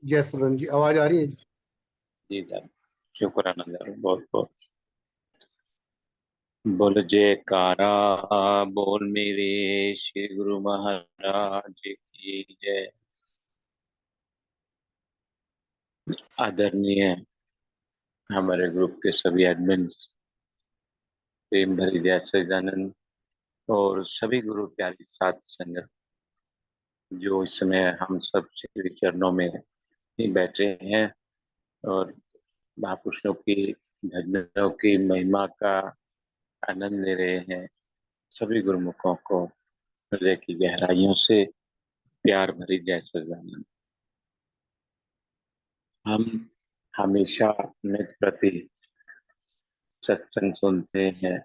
जय सदन जी, आवाज आ रही है जी? जी सर। शुक्राना सर, बहुत बहुत। बोल जयकारा, बोल मेरे श्री गुरु महाराज की जय। आदरणीय हमारे ग्रुप के सभी एडमिन्स, प्रेम भरी जय सच्चिदानंद और सभी गुरु प्यारी साध संगत जो इस समय हम सब श्री चरणों में ही बैठे हैं और महापुरुषों की भजनों की महिमा का आनंद ले रहे हैं। सभी गुरुमुखों को हृदय की गहराइयों से प्यार भरी जय सच्चिदानंद। हम हमेशा नित्य प्रति सत्संग सुनते हैं,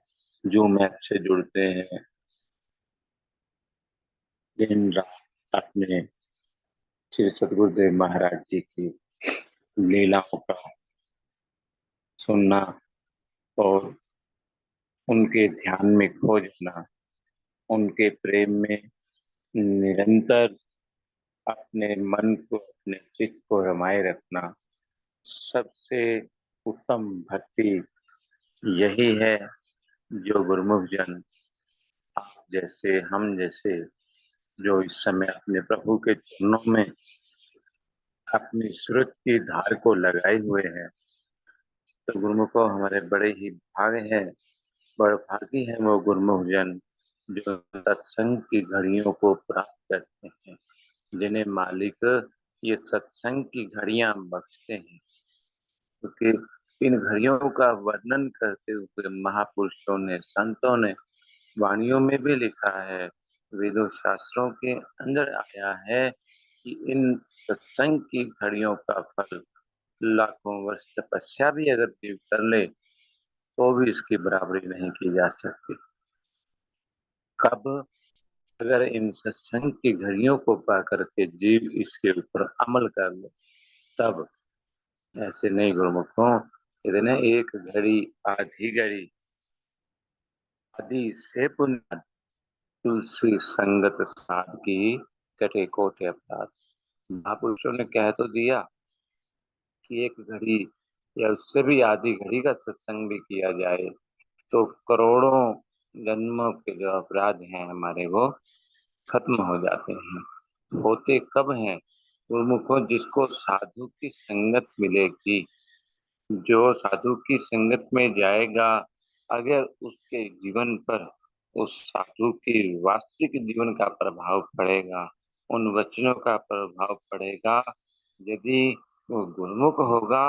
जूम ऐप से जुड़ते हैं, दिन रात अपने श्री सदगुरुदेव महाराज जी की लीलाओं का सुनना और उनके ध्यान में खो जाना, उनके प्रेम में निरंतर अपने मन को, अपने चित्त को रमाए रखना, सबसे उत्तम भक्ति यही है जो गुरुमुख जन, आप जैसे, हम जैसे, जो इस समय अपने प्रभु के चरणों में अपनी सुरत की धार को लगाए हुए हैं। तो गुरुमुखों, हमारे बड़े ही भाग हैं, बड़ भागी हैं वो गुरुमुख जन जो सत्संग की घड़ियों को प्राप्त करते हैं, जिन्हें मालिक ये सत्संग की घड़ियां बख्शते हैं। क्योंकि इन घड़ियों का वर्णन करते हुए महापुरुषों ने, संतों ने वाणियों में भी लिखा है, वेदों शास्त्रों के अंदर आया है कि इन सत्संग की घड़ियों का फल लाखों वर्ष तपस्या भी अगर जीव कर ले तो भी इसकी बराबरी नहीं की जा सकती। कब? अगर इन सत्संग की घड़ियों को पा करके जीव इसके ऊपर अमल कर ले तब। ऐसे नहीं गुरुमुखों, इतने एक घड़ी आधी घड़ी आदि से पुण्य तुलसी संगत साध की कटे कोटे अपराध। महापुरुषों ने कह तो दिया कि एक घड़ी या उससे भी आधी घड़ी का सत्संग भी किया जाए तो करोड़ों जन्मों के जो अपराध हैं हमारे वो खत्म हो जाते हैं। होते कब हैं गुरुमुखों? जिसको साधु की संगत मिलेगी, जो साधु की संगत में जाएगा, अगर उसके जीवन पर उस साधु की वास्तविक जीवन का प्रभाव पड़ेगा, उन वचनों का प्रभाव पड़ेगा, यदि वो गुणमुख होगा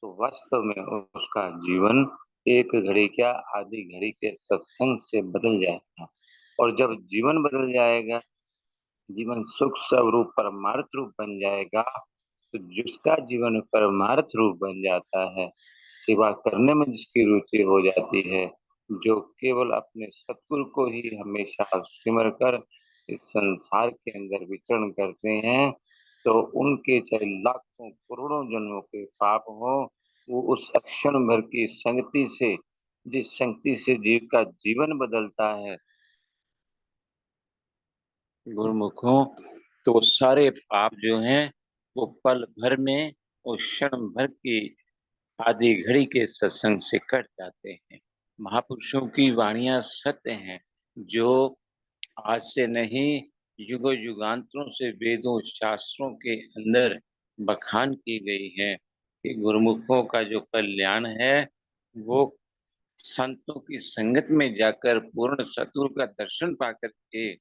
तो वास्तव में उसका जीवन एक घड़ी क्या आधी घड़ी के सत्संग से बदल जाएगा। और जब जीवन बदल जाएगा, जीवन सुख स्वरूप परमार्थ रूप बन जाएगा, तो जिसका जीवन परमार्थ रूप बन जाता है, सेवा करने में जिसकी रुचि हो जाती है, जो केवल अपने सतगुरु को ही हमेशा सिमर कर इस संसार के अंदर विचरण करते हैं, तो उनके चाहे लाखों करोड़ों जन्मों के पाप हो, वो उस क्षण भर की संगति से, जिस संगति से जीव का जीवन बदलता है गुरुमुखों, तो सारे पाप जो हैं वो पल भर में, वो क्षण भर की आधी घड़ी के सत्संग से कट जाते हैं। महापुरुषों की वाणियां सत्य हैं, जो आज से नहीं, युगों युगांतरों से वेदों शास्त्रों के अंदर बखान की गई है कि गुरुमुखों का जो कल्याण है वो संतों की संगत में जाकर पूर्ण सतगुरु का दर्शन पाकर के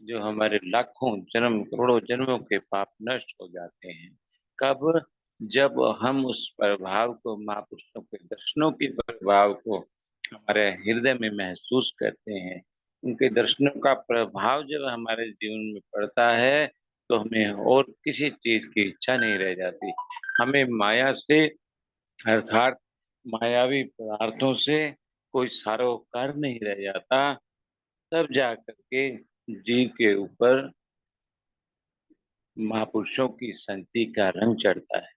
जो हमारे लाखों जन्म करोड़ों जन्मों के पाप नष्ट हो जाते हैं। कब? जब हम उस प्रभाव को, महापुरुषों के दर्शनों के प्रभाव को हमारे हृदय में महसूस करते हैं, उनके दर्शनों का प्रभाव जब हमारे जीवन में पड़ता है तो हमें और किसी चीज की इच्छा नहीं रह जाती। हमें माया से, अर्थात मायावी पदार्थों से कोई सरोकार नहीं रह जाता। तब जा करके जीव के ऊपर महापुरुषों की संगति का रंग चढ़ता है।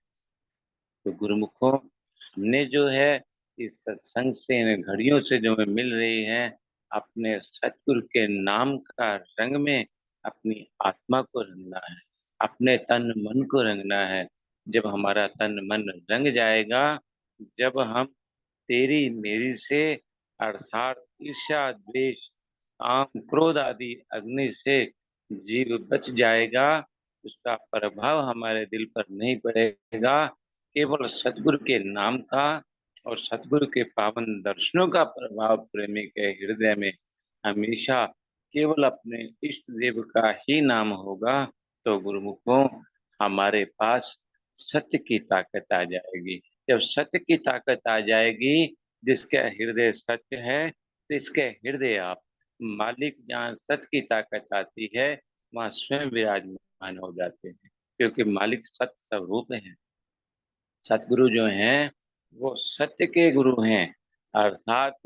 तो गुरुमुखों, हमने जो है इस सत्संग से, इन घड़ियों से जो हमें मिल रही है, अपने सतगुरु के नाम का रंग में अपनी आत्मा को रंगना है, अपने तन मन को रंगना है। जब हमारा तन मन रंग जाएगा, जब हम तेरी मेरी से अर्थात ईर्ष्या द्वेष काम क्रोध आदि अग्नि से जीव बच जाएगा, उसका प्रभाव हमारे दिल पर नहीं पड़ेगा। केवल सतगुरु के नाम का और सतगुरु के पावन दर्शनों का प्रभाव प्रेमी के हृदय में हमेशा केवल अपने इष्ट देव का ही नाम होगा। तो गुरुमुखों, हमारे पास सत्य की ताकत आ जाएगी। जब सत्य की ताकत आ जाएगी, जिसका हृदय सत्य है, तो इसके हृदय आप मालिक, जहाँ सत्य की ताकत आती है वहाँ स्वयं विराजमान हो जाते हैं, क्योंकि मालिक सत्य स्वरूप है। सतगुरु जो हैं वो सत्य के गुरु हैं, अर्थात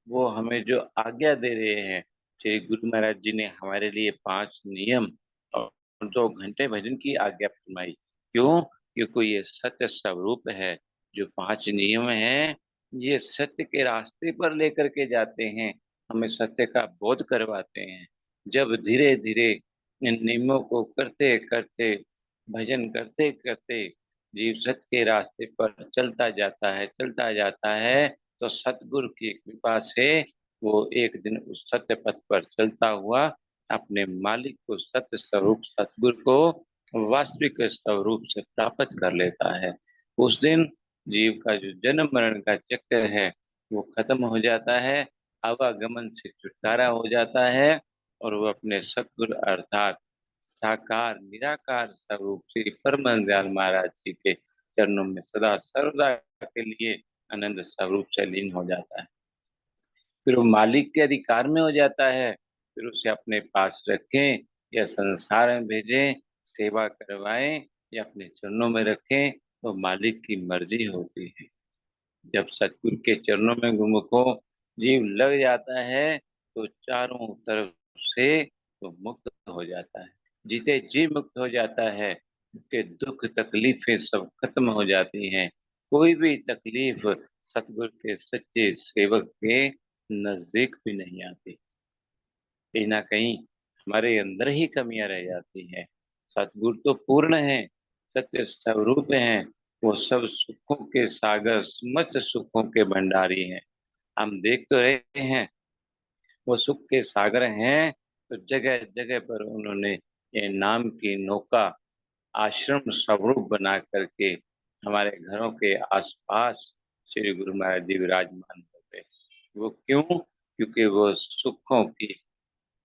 वो हमें जो आज्ञा दे रहे हैं। श्री गुरु महाराज जी ने हमारे लिए 5 नियम और 2 घंटे भजन की आज्ञा फरमाई। क्यों? क्योंकि ये सत्य स्वरूप है। जो 5 नियम हैं, ये सत्य के रास्ते पर लेकर के जाते हैं, हमें सत्य का बोध करवाते हैं। जब धीरे धीरे इन नियमों को करते करते, भजन करते करते जीव सत्य के रास्ते पर चलता जाता है, तो सतगुरु की कृपा से वो एक दिन उस सत्य पथ पर चलता हुआ अपने मालिक को, सत्य स्वरूप सतगुरु को वास्तविक स्वरूप से प्राप्त कर लेता है। उस दिन जीव का जो जन्म मरण का चक्र है वो खत्म हो जाता है, आवागमन से छुटकारा हो जाता है, और वो अपने सतगुरु अर्थात साकार निराकार स्वरूप श्री परम दयाल महाराज जी के चरणों में सदा सर्वदा के लिए आनंद स्वरूप से लीन हो जाता है। फिर वो मालिक के अधिकार में हो जाता है। फिर उसे अपने पास रखें या संसार में भेजें, सेवा करवाएं या अपने चरणों में रखें, तो मालिक की मर्जी होती है। जब सतगुरु के चरणों में गुरुमुखों जीव लग जाता है, तो चारों तरफ से तो मुक्त हो जाता है। जीते जी मुक्त हो जाता है, उसके दुख तकलीफें सब खत्म हो जाती हैं। कोई भी तकलीफ सतगुरु के सच्चे सेवक के नजदीक भी नहीं आती। कहीं ना कहीं हमारे अंदर ही कमियां रह जाती हैं। सतगुरु तो पूर्ण है, सत्य स्वरूप हैं, वो सब सुखों के सागर, समस्त सुखों के भंडारी हैं। हम देख तो रहे हैं वो सुख के सागर हैं, तो जगह जगह पर उन्होंने ये नाम की नौका आश्रम स्वरूप बना करके हमारे घरों के आसपास श्री गुरु महाराज जी विराजमान होते। वो क्यों? क्योंकि वो सुखों की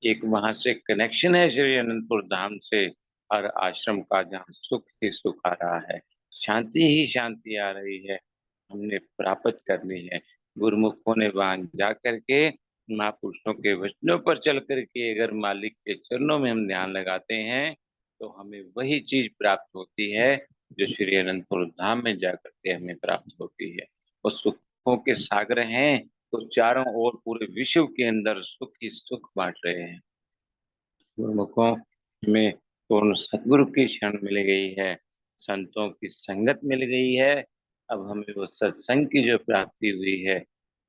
एक वहां से कनेक्शन है श्री अनंतपुर धाम से, और आश्रम का जहाँ सुख ही सुख आ रहा है, शांति ही शांति आ रही है, हमने प्राप्त करनी है। गुरुमुखों ने वहां जा करके महापुरुषों के वचनों पर चल करके अगर मालिक के चरणों में हम ध्यान लगाते हैं, तो हमें वही चीज प्राप्त होती है जो श्री अनंतपुर धाम में जाकर के हमें प्राप्त होती है। वो सुखों के सागर हैं, तो चारों ओर पूरे विश्व के अंदर सुख ही सुख बांट रहे हैं। गुरुमुखों में पूर्ण सतगुरु की शरण मिल गई है, संतों की संगत मिल गई है। अब हमें वो सत्संग की जो प्राप्ति हुई है,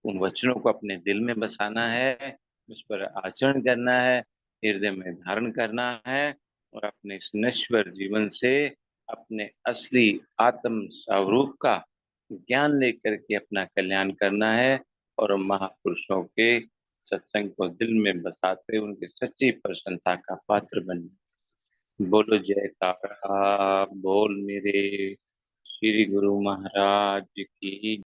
उन वचनों को अपने दिल में बसाना है, उस पर आचरण करना है, हृदय में धारण करना है, और अपने इस नश्वर जीवन से अपने असली आत्म स्वरूप का ज्ञान लेकर के अपना कल्याण करना है, और महापुरुषों के सत्संग को दिल में बसाते उनकी सच्ची प्रसन्नता का पात्र बने। बोलो जयकारा बोल मेरे श्री गुरु महाराज की।